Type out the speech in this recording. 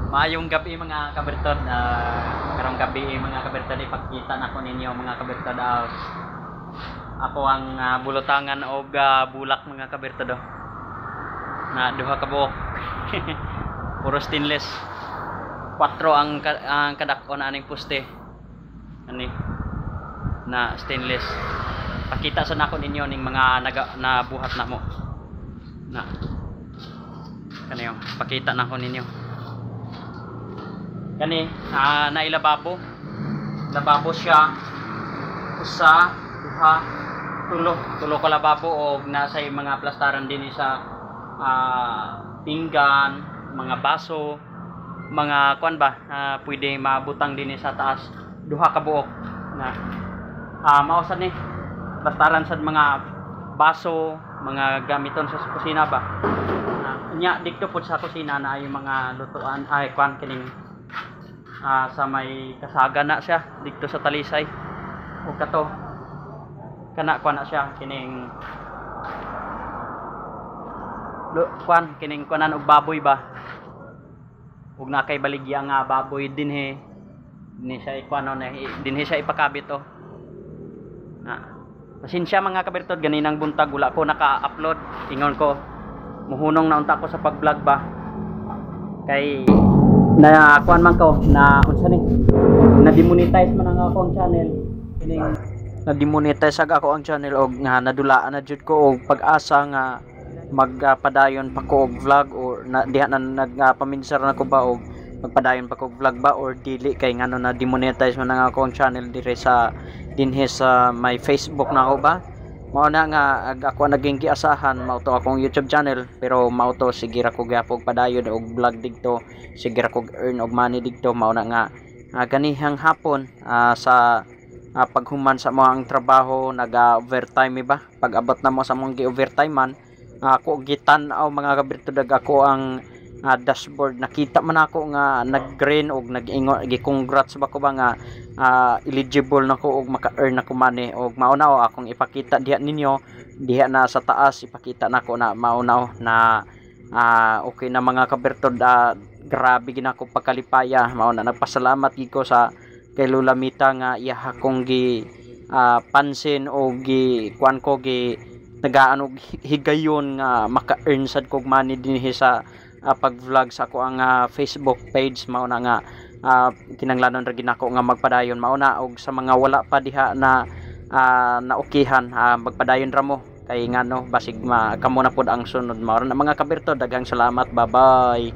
Maayong gabi mga kabertod. Karong gabi mga kabertod, ipakita na ko ninyo mga kabertod. Ako ang bulutangan o bulak mga kabertod. Na duha ka buok. Puro stainless. 4 ang kadakon aning poste. Ani na stainless. Pakita sa nako ninyo ning mga nabuhat na mo. Na kaniyo, pakita na ko ninyo. Kani nailababo. Lababo siya. Usa, duha, tulo ka lababo og nasa mga plastaran din sa pinggan, mga baso, mga kuan ba, pwede mabutang din sa taas. Duha ka buok na mao sad ni plastaran sad mga baso, mga gamiton sa kusina ba. Nya dikto pud sa kusina na ay mga lutuan ay kuan kining sa may kasaga na siya dikto sa talisay o kato kana kuan na siya kining kining kuanan og baboy ba ug nakay baligya nga baboy dinhi siya ikuano na dinhi siya ipakabit to. Pasensya mga kabertod, ganinang buntag wala ko naka-upload, ingon ko muhunong na unta ko sa pag-vlog ba kay na kuan man ko na unsa ni na demonetize man ang akong channel kining na demonetize ako ang channel og nga nadulaan na jud ko og pag-asa nga magpadayon pa ko og vlog or diha na nagpaminsar na ko ba og magpadayon pa ko og vlog ba or dili kay ngano na demonetize man ang akong channel dire sa dinhi sa my Facebook na ako ba. Mao na nga ako naging giasahan mao to akong YouTube channel pero mao to sige ra ko gyapon padayon og vlog digto, sige ra ko earn og money digto. Mao na nga ganihang hapon sa paghuman sa mga trabaho nag-overtime ba pag abot na mo sa mong gi-overtime man ako gitan-aw mga kabertod ako ang dashboard nakita man ako nga nag-green og nag-ingon gi-congrats ba ko ba nga eligible nako og maka-earn ako money og mao akong ipakita diha ninyo diha na sa taas ipakita nako na mao na okay na mga kabertod. Grabe ginako pagkalipaya mao na nagpasalamat gid ko sa kay Lola Mita nga iya akong gi pansin og gi kuan ko gi nagaano higayon nga maka-earn sad kog money dinhi sa pag-vlog sa ako ang Facebook page. Mao na nga kinanglanon ra ginako nga magpadayon mao na og sa mga wala pa diha na naokihan magpadayon ra mo kay ngano basig kamo na pod ang sunod. Mao na mga kabertod, daghang salamat, bye bye.